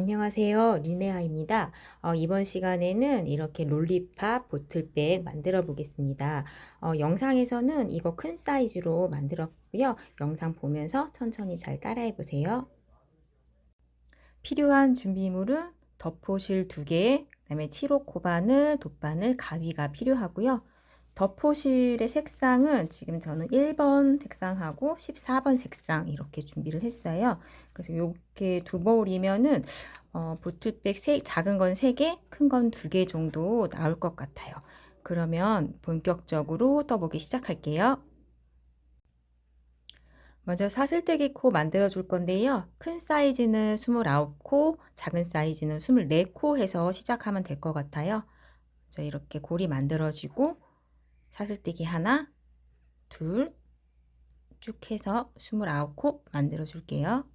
안녕하세요. 리네아입니다. 이번 시간에는 이렇게 롤리팝 보틀백 만들어 보겠습니다. 영상에서는 이거 큰 사이즈로 만들었고요. 영상 보면서 천천히 잘 따라해 보세요. 필요한 준비물은 덮호실 2개, 그다음에 7호 코바늘, 돗바늘, 가위가 필요하고요. 덮호실의 색상은 지금 저는 1번 색상하고 14번 색상 이렇게 준비를 했어요. 그래서 이렇게 두 버울이면은 보틀백 작은 건 3개, 큰 건 2개 정도 나올 것 같아요. 그러면 본격적으로 떠보기 시작할게요. 먼저 사슬뜨기 코 만들어 줄 건데요. 큰 사이즈는 29코, 작은 사이즈는 24코 해서 시작하면 될 것 같아요. 이렇게 골이 만들어지고 사슬뜨기 하나, 둘, 쭉 해서 29코 만들어 줄게요.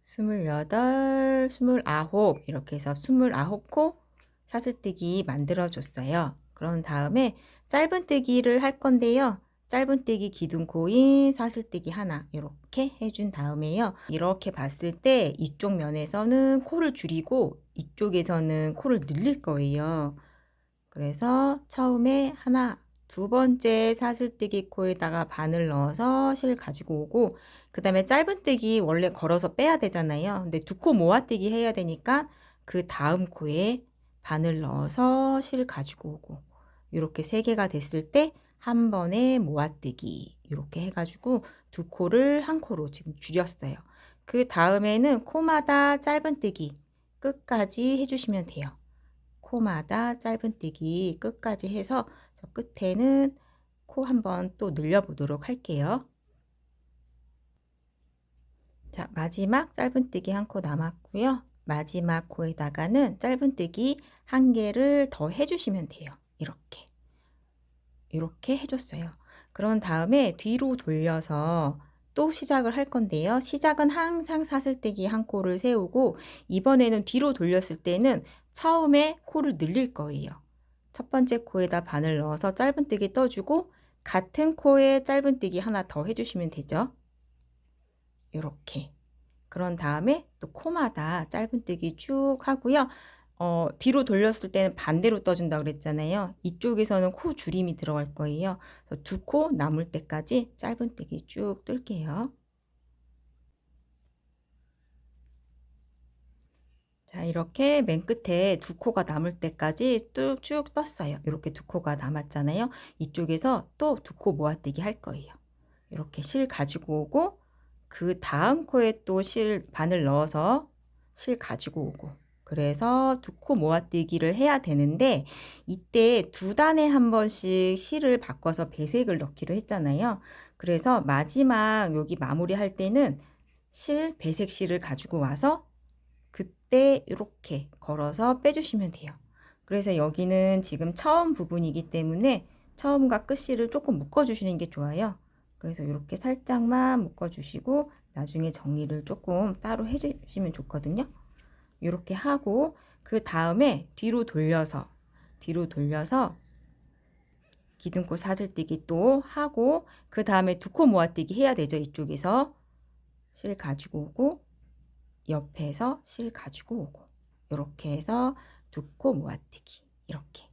28, 29 이렇게 해서 29코 사슬뜨기 만들어 줬어요. 그런 다음에 짧은뜨기를 할 건데요. 짧은뜨기 기둥코인 사슬뜨기 하나 이렇게 해준 다음에요. 이렇게 봤을 때 이쪽 면에서는 코를 줄이고 이쪽에서는 코를 늘릴 거예요. 그래서 처음에 하나, 두 번째 사슬뜨기 코에다가 바늘 넣어서 실 가지고 오고, 그 다음에 짧은뜨기 원래 걸어서 빼야 되잖아요. 근데 2코 모아뜨기 해야 되니까 그 다음 코에 바늘 넣어서 실 가지고 오고, 이렇게 3개가 됐을 때 한 번에 모아뜨기 이렇게 해가지고 2코를 1코로 지금 줄였어요. 그 다음에는 코마다 짧은뜨기 끝까지 해주시면 돼요. 코마다 짧은뜨기 끝까지 해서 저 끝에는 코 한번 또 늘려 보도록 할게요. 자, 마지막 짧은뜨기 1코 남았고요. 마지막 코에다가는 짧은뜨기 1개를 더 해주시면 돼요. 이렇게 해줬어요. 그런 다음에 뒤로 돌려서 또 시작을 할 건데요. 시작은 항상 사슬뜨기 1코를 세우고, 이번에는 뒤로 돌렸을 때는 처음에 코를 늘릴 거예요. 첫 번째 코에다 바늘 넣어서 짧은뜨기 떠주고 같은 코에 짧은뜨기 하나 더 해주시면 되죠. 이렇게. 그런 다음에 또 코마다 짧은뜨기 쭉 하고요. 뒤로 돌렸을 때는 반대로 떠준다고 그랬잖아요. 이쪽에서는 코 줄임이 들어갈 거예요. 2코 남을 때까지 짧은뜨기 쭉 뜰게요. 자, 이렇게 맨 끝에 2코가 남을 때까지 쭉 떴어요. 이렇게 2코가 남았잖아요. 이쪽에서 또 2코 모아뜨기 할 거예요. 이렇게 실 가지고 오고, 그 다음 코에 또 실 바늘 넣어서 실 가지고 오고, 그래서 2코 모아뜨기를 해야 되는데, 이때 2단에 한 번씩 실을 바꿔서 배색을 넣기로 했잖아요. 그래서 마지막 여기 마무리 할 때는 배색 실을 가지고 와서 그때 이렇게 걸어서 빼주시면 돼요. 그래서 여기는 지금 처음 부분이기 때문에 처음과 끝실을 조금 묶어주시는 게 좋아요. 그래서 이렇게 살짝만 묶어주시고 나중에 정리를 조금 따로 해주시면 좋거든요. 이렇게 하고 그 다음에 뒤로 돌려서 기둥코 사슬뜨기 또 하고, 그 다음에 2코 모아뜨기 해야 되죠. 이쪽에서 실 가지고 오고 옆에서 실 가지고 오고, 이렇게 해서 2코 모아뜨기 이렇게.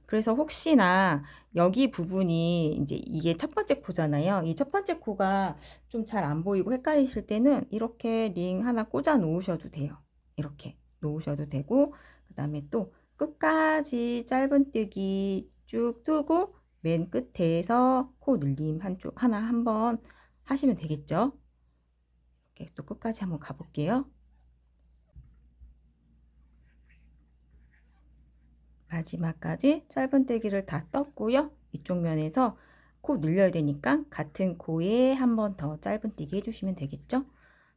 그래서 혹시나 여기 부분이 이제 이게 첫 번째 코잖아요. 이 첫 번째 코가 좀 잘 안 보이고 헷갈리실 때는 이렇게 링 하나 꽂아 놓으셔도 돼요. 이렇게 놓으셔도 되고, 그 다음에 또 끝까지 짧은뜨기 쭉 뜨고 맨 끝에서 코 늘림 한쪽 하나 한번 하시면 되겠죠. 이렇게 또 끝까지 한번 가볼게요. 마지막까지 짧은뜨기를 다 떴고요. 이쪽 면에서 코 늘려야 되니까 같은 코에 한 번 더 짧은뜨기 해주시면 되겠죠.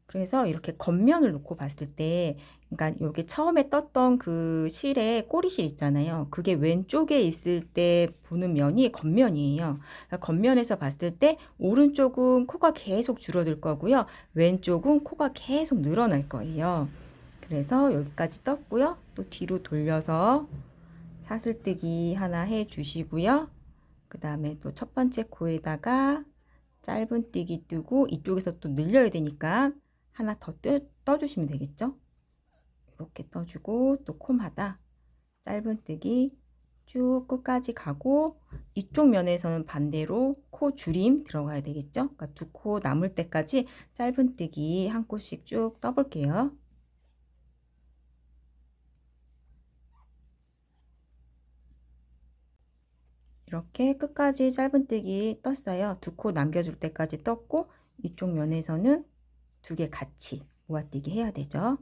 그래서 이렇게 겉면을 놓고 봤을 때, 그러니까 여기 처음에 떴던 그 실의 꼬리실 있잖아요. 그게 왼쪽에 있을 때 보는 면이 겉면이에요. 그러니까 겉면에서 봤을 때 오른쪽은 코가 계속 줄어들 거고요. 왼쪽은 코가 계속 늘어날 거예요. 그래서 여기까지 떴고요. 또 뒤로 돌려서 사슬뜨기 하나 해 주시고요. 그 다음에 또 첫 번째 코에다가 짧은뜨기 뜨고 이쪽에서 또 늘려야 되니까 하나 더 떠주시면 되겠죠. 이렇게 떠주고 또 콤하다 짧은뜨기 쭉 끝까지 가고 이쪽 면에서는 반대로 코 줄임 들어가야 되겠죠. 그러니까 두 코 남을 때까지 짧은뜨기 한 코씩 쭉 떠볼게요. 이렇게 끝까지 짧은뜨기 떴어요. 두 코 남겨줄 때까지 떴고 이쪽 면에서는 두 개 같이 모아뜨기 해야 되죠.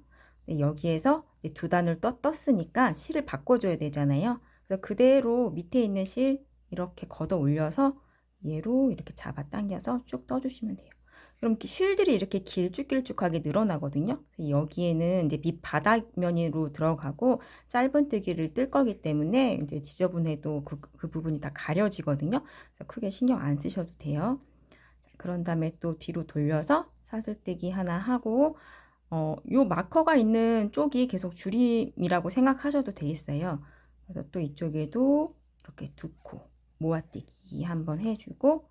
여기에서 이제 두 단을 떴으니까 실을 바꿔줘야 되잖아요. 그래서 그대로 밑에 있는 실 이렇게 걷어 올려서 얘로 이렇게 잡아 당겨서 쭉 떠주시면 돼요. 그럼 실들이 이렇게 길쭉길쭉하게 늘어나거든요. 여기에는 이제 밑바닥면으로 들어가고 짧은뜨기를 뜰 거기 때문에 이제 지저분해도 그 부분이 다 가려지거든요. 그래서 크게 신경 안 쓰셔도 돼요. 그런 다음에 또 뒤로 돌려서 사슬뜨기 하나 하고 요 마커가 있는 쪽이 계속 줄임이라고 생각하셔도 되겠어요. 그래서 또 이쪽에도 이렇게 두 코 모아뜨기 한번 해주고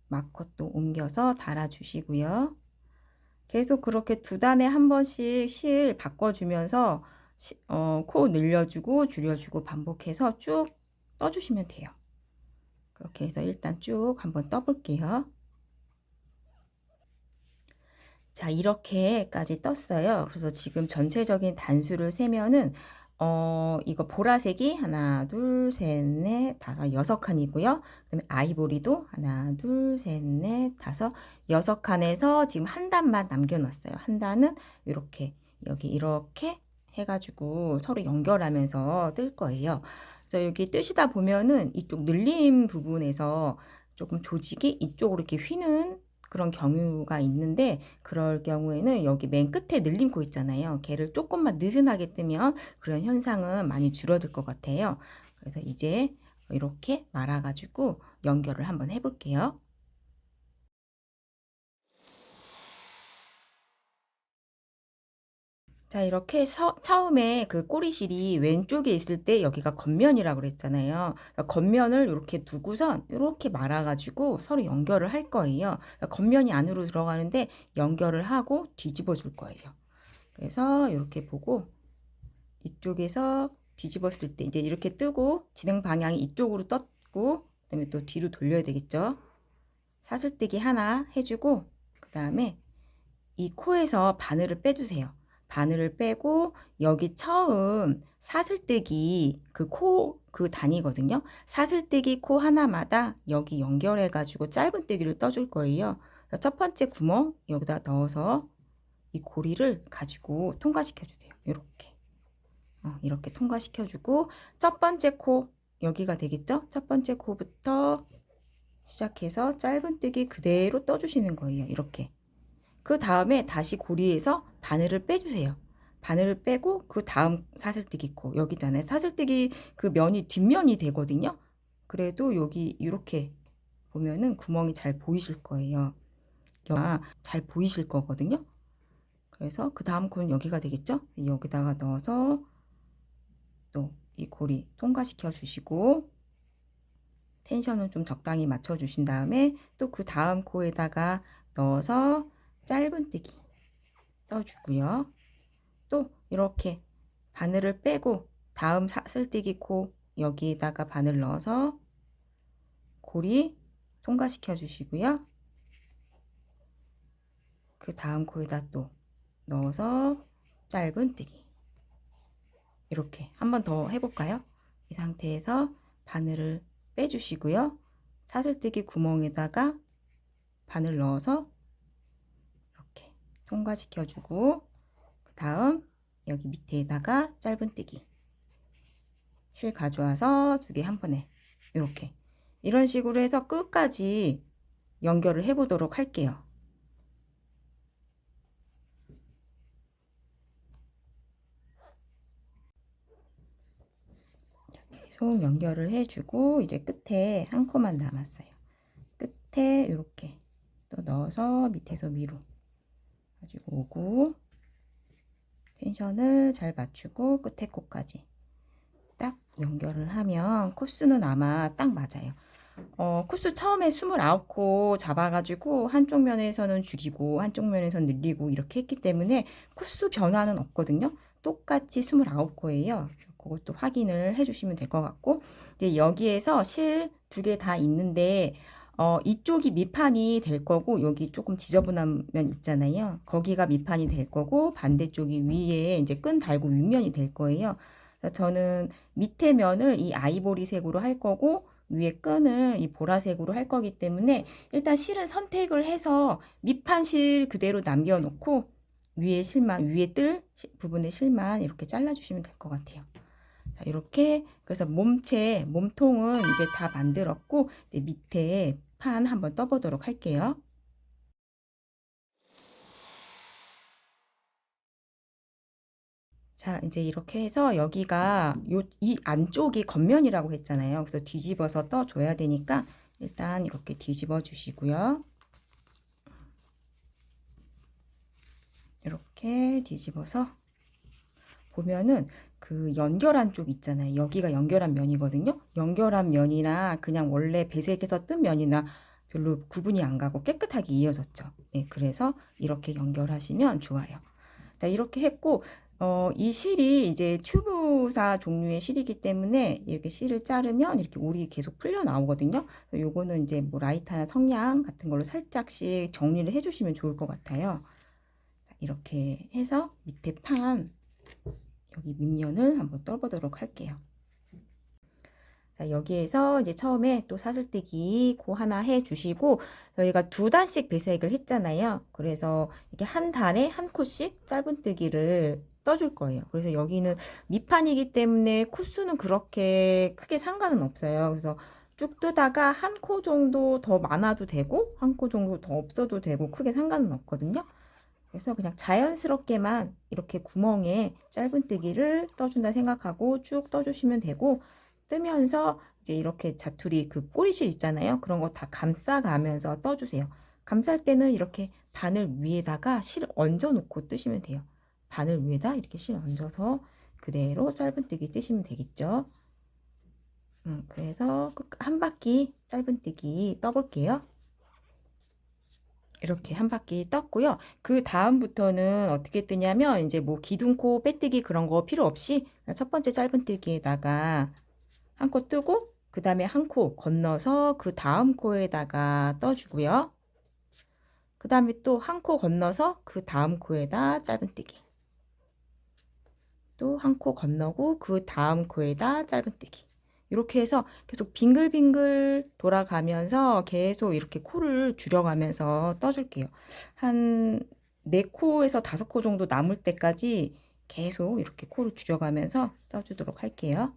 마커 또 옮겨서 달아주시고요. 계속 그렇게 두 단에 한 번씩 실 바꿔주면서 코 늘려주고 줄여주고 반복해서 쭉 떠주시면 돼요. 그렇게 해서 일단 쭉 한번 떠볼게요. 자, 이렇게까지 떴어요. 그래서 지금 전체적인 단수를 세면은 이거 보라색이 하나, 둘, 셋, 넷, 다섯, 여섯 칸이고요. 그다음에 아이보리도 하나, 둘, 셋, 넷, 다섯, 여섯 칸에서 지금 한 단만 남겨놨어요. 한 단은 이렇게 여기 이렇게 해가지고 서로 연결하면서 뜰 거예요. 그래서 여기 뜨시다 보면은 이쪽 늘림 부분에서 조금 조직이 이쪽으로 이렇게 휘는 그런 경우가 있는데 그럴 경우에는 여기 맨 끝에 늘림 코 있잖아요. 걔를 조금만 느슨하게 뜨면 그런 현상은 많이 줄어들 것 같아요. 그래서 이제 이렇게 말아가지고 연결을 한번 해볼게요. 자, 이렇게 처음에 그 꼬리실이 왼쪽에 있을 때 여기가 겉면이라고 그랬잖아요. 그러니까 겉면을 이렇게 두고선 이렇게 말아가지고 서로 연결을 할 거예요. 그러니까 겉면이 안으로 들어가는데 연결을 하고 뒤집어 줄 거예요. 그래서 이렇게 보고 이쪽에서 뒤집었을 때 이제 이렇게 뜨고 진행 방향이 이쪽으로 떴고 그다음에 또 뒤로 돌려야 되겠죠. 사슬뜨기 하나 해주고 그 다음에 이 코에서 바늘을 빼주세요. 바늘을 빼고 여기 처음 사슬뜨기 그 단위거든요. 사슬뜨기 코 하나마다 여기 연결해 가지고 짧은뜨기를 떠줄 거예요. 첫 번째 구멍 여기다 넣어서 이 고리를 가지고 통과시켜 주세요. 이렇게 통과시켜 주고 첫 번째 코 여기가 되겠죠? 첫 번째 코부터 시작해서 짧은뜨기 그대로 떠주시는 거예요. 이렇게. 그 다음에 다시 고리에서 바늘을 빼주세요. 바늘을 빼고 그 다음 사슬뜨기 코 여기잖아요. 사슬뜨기 그 면이 뒷면이 되거든요. 그래도 여기 이렇게 보면은 구멍이 잘 보이실 거예요. 잘 보이실 거거든요. 그래서 그 다음 코는 여기가 되겠죠. 여기다가 넣어서 또 이 고리 통과시켜 주시고 텐션을 좀 적당히 맞춰 주신 다음에 또 그 다음 코에다가 넣어서 짧은뜨기 떠주고요. 또 이렇게 바늘을 빼고 다음 사슬뜨기 코 여기에다가 바늘 넣어서 고리 통과시켜 주시고요. 그 다음 코에다 또 넣어서 짧은뜨기 이렇게 한 번 더 해볼까요? 이 상태에서 바늘을 빼주시고요. 사슬뜨기 구멍에다가 바늘 넣어서 이렇게 통과시켜 주고 그 다음 여기 밑에다가 짧은뜨기 실 가져와서 두 개 한 번에 이렇게 이런 식으로 해서 끝까지 연결을 해 보도록 할게요. 계속 연결을 해주고 이제 끝에 한 코만 남았어요. 끝에 이렇게 또 넣어서 밑에서 위로 가지고 오고 텐션을 잘 맞추고 끝에 코까지 딱 연결을 하면 코수는 아마 딱 맞아요. 코스 처음에 29코 잡아가지고 한쪽 면에서는 줄이고 한쪽 면에서는 늘리고 이렇게 했기 때문에 코스 변화는 없거든요. 똑같이 29코예요. 그것도 확인을 해주시면 될 것 같고, 근데 여기에서 실 두 개 다 있는데 이쪽이 밑판이 될 거고 여기 조금 지저분한 면 있잖아요. 거기가 밑판이 될 거고 반대쪽이 위에 이제 끈 달고 윗면이 될 거예요. 그래서 저는 밑에 면을 이 아이보리색으로 할 거고 위에 끈을 이 보라색으로 할 거기 때문에 일단 실은 선택을 해서 밑판 실 그대로 남겨놓고 위에 실만, 위에 뜰 부분의 실만 이렇게 잘라주시면 될 것 같아요. 자, 이렇게 그래서 몸체, 몸통은 이제 다 만들었고 이제 밑에 판 한번 떠보도록 할게요. 자, 이제 이렇게 해서 여기가 이 안쪽이 겉면이라고 했잖아요. 그래서 뒤집어서 떠줘야 되니까 일단 이렇게 뒤집어 주시고요. 이렇게 뒤집어서 보면은 그 연결한 쪽 있잖아요. 여기가 연결한 면이거든요. 연결한 면이나 그냥 원래 배색에서 뜬 면이나 별로 구분이 안 가고 깨끗하게 이어졌죠. 예, 그래서 이렇게 연결하시면 좋아요. 자, 이렇게 했고, 이 실이 이제 튜브사 종류의 실이기 때문에 이렇게 실을 자르면 이렇게 올이 계속 풀려 나오거든요. 요거는 이제 뭐 라이터나 성냥 같은 걸로 살짝씩 정리를 해주시면 좋을 것 같아요. 자, 이렇게 해서 밑에 판, 여기 밑면을 한번 떠보도록 할게요. 자, 여기에서 이제 처음에 또 사슬뜨기 고 하나 해 주시고 저희가 두 단씩 배색을 했잖아요. 그래서 이렇게 한 단에 한 코씩 짧은뜨기를 떠줄 거예요. 그래서 여기는 밑판이기 때문에 코수는 그렇게 크게 상관은 없어요. 그래서 쭉 뜨다가 한 코 정도 더 많아도 되고 한 코 정도 더 없어도 되고 크게 상관은 없거든요. 그래서 그냥 자연스럽게만 이렇게 구멍에 짧은뜨기를 떠준다 생각하고 쭉 떠주시면 되고 뜨면서 이제 이렇게 자투리 그 꼬리실 있잖아요. 그런 거 다 감싸가면서 떠주세요. 감쌀 때는 이렇게 바늘 위에다가 실 얹어 놓고 뜨시면 돼요. 바늘 위에다 이렇게 실 얹어서 그대로 짧은뜨기 뜨시면 되겠죠. 그래서 한 바퀴 짧은뜨기 떠볼게요. 이렇게 한 바퀴 떴고요. 그 다음부터는 어떻게 뜨냐면 이제 뭐 기둥코 빼뜨기 그런 거 필요 없이 첫 번째 짧은뜨기에다가 한 코 뜨고 그 다음에 한 코 건너서 그 다음 코에다가 떠주고요. 그 다음에 또 한 코 건너서 그 다음 코에다 짧은뜨기. 또 한 코 건너고 그 다음 코에다 짧은뜨기. 이렇게 해서 계속 빙글빙글 돌아가면서 계속 이렇게 코를 줄여가면서 떠줄게요. 한 4코에서 5코 정도 남을 때까지 계속 이렇게 코를 줄여가면서 떠주도록 할게요.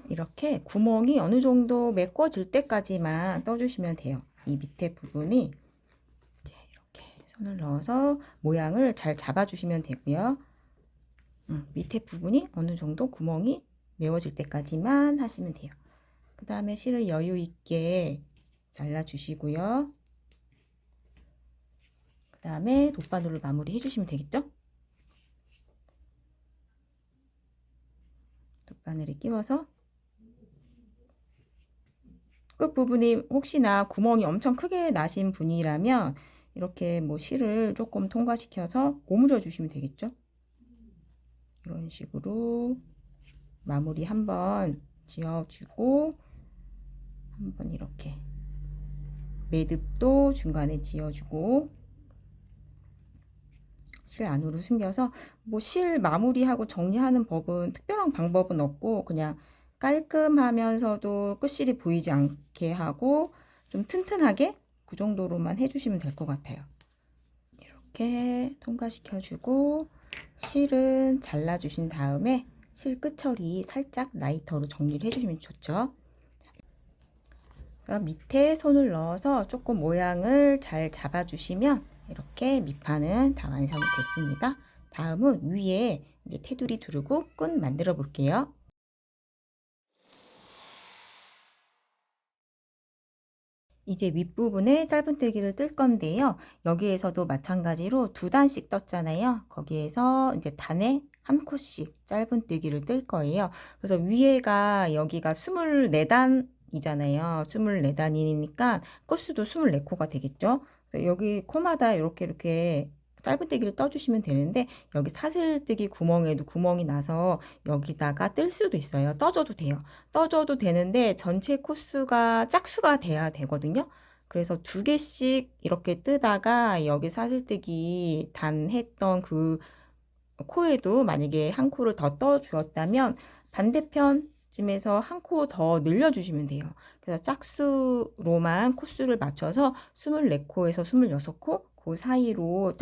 이렇게 구멍이 어느 정도 메꿔질 때까지만 떠주시면 돼요. 이 밑에 부분이 이렇게 손을 넣어서 모양을 잘 잡아주시면 되고요. 밑에 부분이 어느 정도 구멍이 메워질 때까지만 하시면 돼요. 그 다음에 실을 여유 있게 잘라주시고요. 그 다음에 돗바늘로 마무리 해주시면 되겠죠? 돗바늘에 끼워서 끝부분이 혹시나 구멍이 엄청 크게 나신 분이라면 이렇게 뭐 실을 조금 통과시켜서 오므려 주시면 되겠죠? 이런 식으로 마무리 한번 지어주고 한번 이렇게 매듭도 중간에 지어주고 실 안으로 숨겨서 뭐 실 마무리하고 정리하는 법은 특별한 방법은 없고 그냥 깔끔하면서도 끝실이 보이지 않게 하고 좀 튼튼하게 그 정도로만 해주시면 될 것 같아요. 이렇게 통과시켜주고 실은 잘라주신 다음에 실 끝처리 살짝 라이터로 정리를 해주시면 좋죠. 밑에 손을 넣어서 조금 모양을 잘 잡아주시면 이렇게 밑판은 다 완성이 됐습니다. 다음은 위에 이제 테두리 두르고 끈 만들어 볼게요. 이제 윗부분에 짧은뜨기를 뜰 건데요. 여기에서도 마찬가지로 두 단씩 떴잖아요. 거기에서 이제 단에 한 코씩 짧은뜨기를 뜰 거예요. 그래서 위에가 여기가 24단 단이잖아요. 24단이니까 코수도 24코가 되겠죠. 그래서 여기 코마다 이렇게 짧은뜨기를 떠주시면 되는데 여기 사슬뜨기 구멍에도 구멍이 나서 여기다가 뜰 수도 있어요. 떠줘도 돼요. 떠줘도 되는데 전체 코수가 짝수가 돼야 되거든요. 그래서 2개씩 이렇게 뜨다가 여기 사슬뜨기 단 했던 그 코에도 만약에 한 코를 더 떠 주었다면 반대편쯤에서 한 코 더 늘려주시면 돼요. 그래서 짝수로만 코수를 맞춰서 24코에서 26코 그 사이로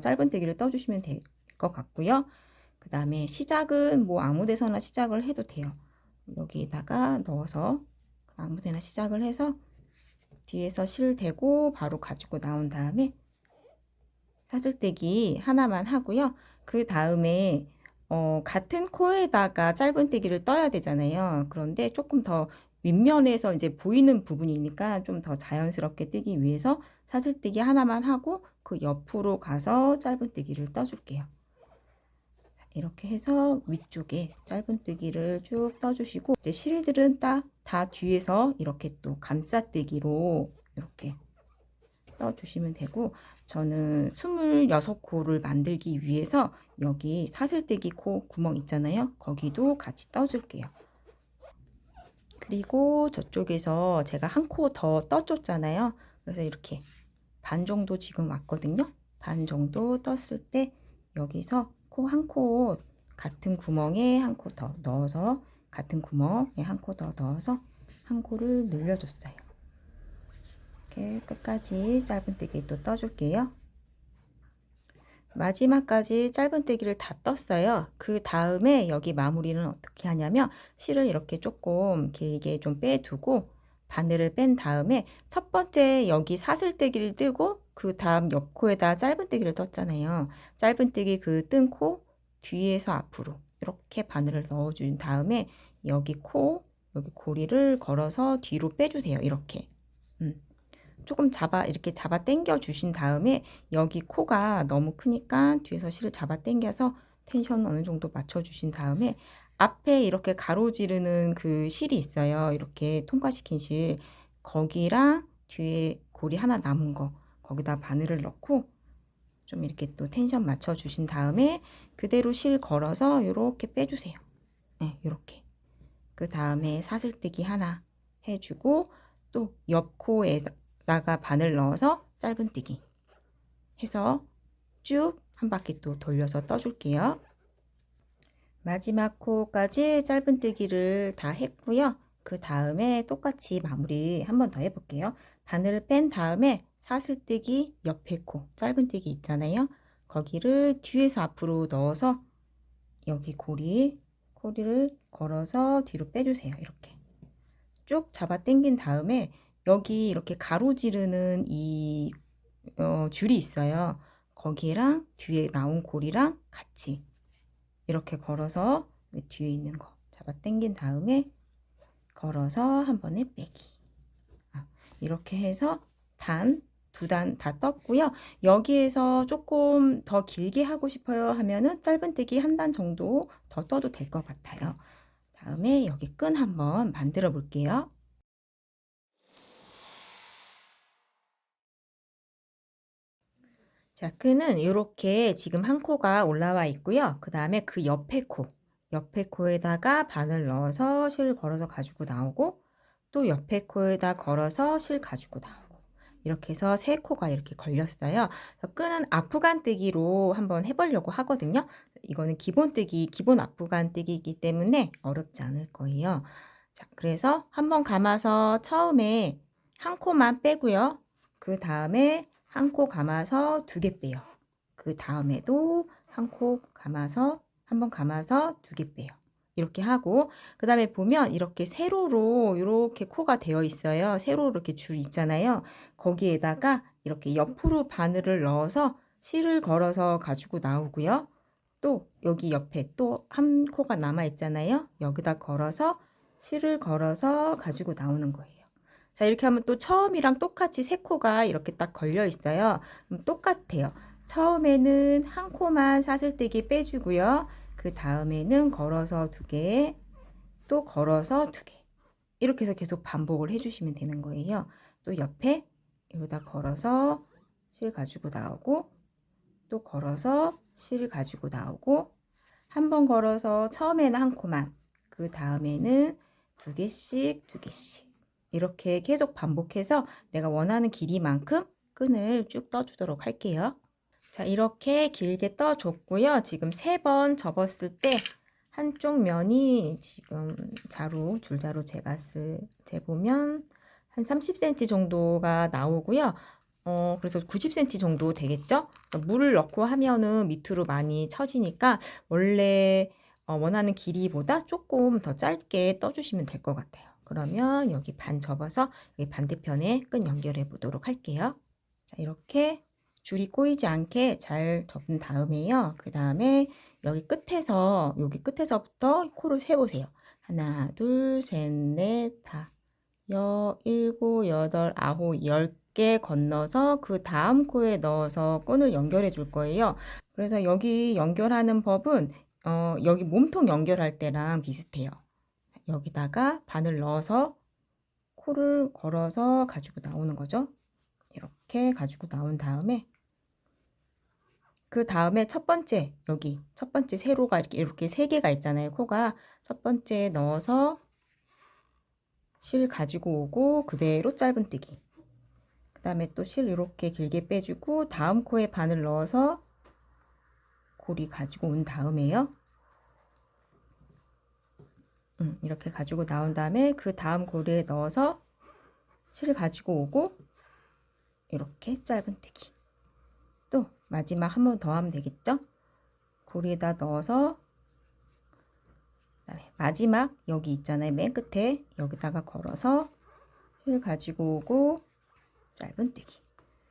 짧은뜨기를 떠주시면 될 것 같고요. 그 다음에 시작은 뭐 아무 데서나 시작을 해도 돼요. 여기에다가 넣어서 아무 데나 시작을 해서 뒤에서 실 대고 바로 가지고 나온 다음에 사슬뜨기 하나만 하고요. 그 다음에 같은 코에다가 짧은뜨기를 떠야 되잖아요. 그런데 조금 더 윗면에서 이제 보이는 부분이니까 좀 더 자연스럽게 뜨기 위해서 사슬뜨기 하나만 하고 그 옆으로 가서 짧은뜨기를 떠줄게요. 이렇게 해서 위쪽에 짧은뜨기를 쭉 떠주시고 이제 실들은 다 뒤에서 이렇게 또 감싸뜨기로 이렇게 떠주시면 되고 저는 26코를 만들기 위해서 여기 사슬뜨기 코 구멍 있잖아요. 거기도 같이 떠줄게요. 그리고 저쪽에서 제가 한 코 더 떠줬잖아요. 그래서 이렇게 반 정도 지금 왔거든요. 반 정도 떴을 때 여기서 코 한 코 같은 구멍에 한 코 더 넣어서 같은 구멍에 한 코 더 넣어서 한 코를 늘려줬어요. 이렇게 끝까지 짧은뜨기 또 떠줄게요. 마지막까지 짧은뜨기를 다 떴어요. 그 다음에 여기 마무리는 어떻게 하냐면 실을 이렇게 조금 길게 좀 빼두고 바늘을 뺀 다음에 첫 번째 여기 사슬뜨기를 뜨고 그 다음 옆코에다 짧은뜨기를 떴잖아요. 짧은뜨기 그 뜬 코 뒤에서 앞으로 이렇게 바늘을 넣어준 다음에 여기 여기 고리를 걸어서 뒤로 빼주세요. 이렇게. 조금 이렇게 잡아 당겨 주신 다음에 여기 코가 너무 크니까 뒤에서 실을 잡아 당겨서 텐션 어느 정도 맞춰 주신 다음에 앞에 이렇게 가로지르는 그 실이 있어요. 이렇게 통과시킨 실. 거기랑 뒤에 고리 하나 남은 거 거기다 바늘을 넣고 좀 이렇게 또 텐션 맞춰 주신 다음에 그대로 실 걸어서 이렇게 빼주세요. 네, 이렇게. 그 다음에 사슬뜨기 하나 해주고 또 옆코에다가 바늘 넣어서 짧은뜨기 해서 쭉 한 바퀴 또 돌려서 떠줄게요. 마지막 코까지 짧은뜨기를 다 했고요. 그 다음에 똑같이 마무리 한 번 더 해볼게요. 바늘을 뺀 다음에 사슬뜨기 옆에 코 짧은뜨기 있잖아요. 거기를 뒤에서 앞으로 넣어서 여기 고리를 걸어서 뒤로 빼주세요. 이렇게 쭉 잡아 당긴 다음에 여기 이렇게 가로지르는 이 줄이 있어요. 거기랑 뒤에 나온 고리랑 같이 이렇게 걸어서 뒤에 있는 거 잡아 당긴 다음에 걸어서 한 번에 빼기. 이렇게 해서 두 단 다 떴고요. 여기에서 조금 더 길게 하고 싶어요 하면은 짧은뜨기 한 단 정도 더 떠도 될 것 같아요. 다음에 여기 끈 한번 만들어 볼게요. 자, 끈은 이렇게 지금 한 코가 올라와 있고요. 그 다음에 그 옆에 코에다가 바늘 넣어서 실 걸어서 가지고 나오고 또 옆에 코에다 걸어서 실 가지고 나오고 이렇게 해서 세 코가 이렇게 걸렸어요. 끈은 앞후간뜨기로 한번 해보려고 하거든요. 이거는 기본 앞후간뜨기이기 때문에 어렵지 않을 거예요. 자, 그래서 한번 감아서 처음에 한 코만 빼고요. 그 다음에 한 코 감아서 2개 빼요. 그 다음에도 한 코 감아서 한 번 감아서 2개 빼요. 이렇게 하고 그 다음에 보면 이렇게 세로로 이렇게 코가 되어 있어요. 세로로 이렇게 줄 있잖아요. 거기에다가 이렇게 옆으로 바늘을 넣어서 실을 걸어서 가지고 나오고요. 또 여기 옆에 또 한 코가 남아 있잖아요. 여기다 걸어서 실을 걸어서 가지고 나오는 거예요. 자, 이렇게 하면 또 처음이랑 똑같이 세 코가 이렇게 딱 걸려 있어요. 똑같아요. 처음에는 한 코만 사슬뜨기 빼주고요. 그 다음에는 걸어서 2개, 또 걸어서 2개. 이렇게 해서 계속 반복을 해주시면 되는 거예요. 또 옆에 여기다 걸어서 실 가지고 나오고, 또 걸어서 실 가지고 나오고, 한 번 걸어서 처음에는 한 코만, 그 다음에는 두 개씩 두 개씩 이렇게 계속 반복해서 내가 원하는 길이만큼 끈을 쭉 떠주도록 할게요. 자, 이렇게 길게 떠줬고요. 지금 3번 접었을 때 한쪽 면이 지금 줄자로 재보면 한 30cm 정도가 나오고요. 그래서 90cm 정도 되겠죠? 물을 넣고 하면은 밑으로 많이 처지니까 원래 원하는 길이보다 조금 더 짧게 떠주시면 될 것 같아요. 그러면 여기 반 접어서 여기 반대편에 끈 연결해 보도록 할게요. 자, 이렇게 줄이 꼬이지 않게 잘 접은 다음에요. 그 다음에 여기 끝에서부터 코를 세보세요. 하나, 둘, 셋, 넷, 다, 일곱, 여덟, 아홉, 10개 건너서 그 다음 코에 넣어서 끈을 연결해 줄 거예요. 그래서 여기 연결하는 법은 여기 몸통 연결할 때랑 비슷해요. 여기다가 바늘 넣어서 코를 걸어서 가지고 나오는 거죠. 이렇게 가지고 나온 다음에 그 다음에 첫 번째 세로가 이렇게 3개가 있잖아요. 코가 첫 번째 넣어서 실 가지고 오고 그대로 짧은뜨기. 그 다음에 또 실 이렇게 길게 빼주고 다음 코에 바늘 넣어서 고리 가지고 온 다음에요. 이렇게 가지고 나온 다음에 그 다음 고리에 넣어서 실 가지고 오고 이렇게 짧은뜨기. 또 마지막 한 번 더 하면 되겠죠? 고리에다 넣어서 그다음에 마지막 여기 있잖아요. 맨 끝에 여기다가 걸어서 실 가지고 오고 짧은뜨기.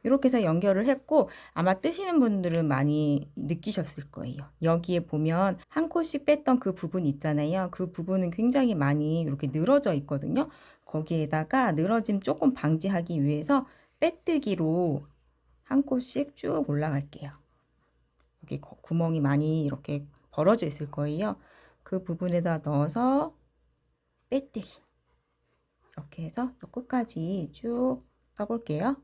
이렇게 해서 연결을 했고 아마 뜨시는 분들은 많이 느끼셨을 거예요. 여기에 보면 한 코씩 뺐던 그 부분 있잖아요. 그 부분은 굉장히 많이 이렇게 늘어져 있거든요. 거기에다가 늘어짐 조금 방지하기 위해서 빼뜨기로 한 코씩 쭉 올라갈게요. 여기 구멍이 많이 이렇게 벌어져 있을 거예요. 그 부분에다 넣어서 빼뜨기. 이렇게 해서 또 끝까지 쭉 떠볼게요.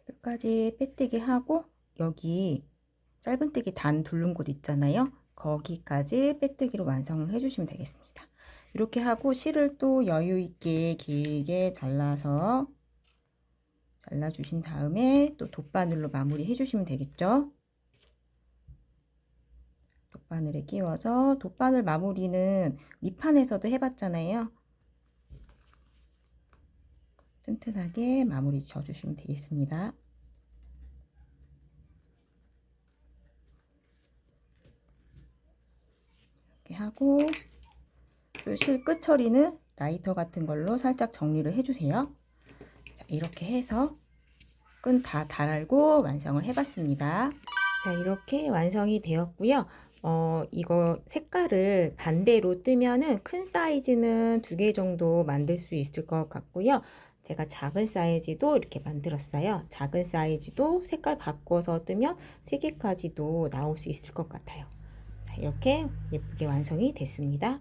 끝까지 빼뜨기 하고 여기 짧은뜨기 단 두른 곳 있잖아요. 거기까지 빼뜨기로 완성을 해주시면 되겠습니다. 이렇게 하고 실을 또 여유 있게 길게 잘라주신 다음에 또 돗바늘로 마무리 해주시면 되겠죠. 돗바늘에 끼워서 돗바늘 마무리는 밑판에서도 해봤잖아요. 튼튼하게 마무리 져주시면 되겠습니다. 이렇게 하고 실 끝 처리는 라이터 같은 걸로 살짝 정리를 해주세요. 자, 이렇게 해서 끈 다 달고 완성을 해봤습니다. 자, 이렇게 완성이 되었고요. 이거 색깔을 반대로 뜨면은 큰 사이즈는 2개 정도 만들 수 있을 것 같고요. 제가 작은 사이즈도 이렇게 만들었어요. 작은 사이즈도 색깔 바꿔서 뜨면 3개까지도 나올 수 있을 것 같아요. 자, 이렇게 예쁘게 완성이 됐습니다.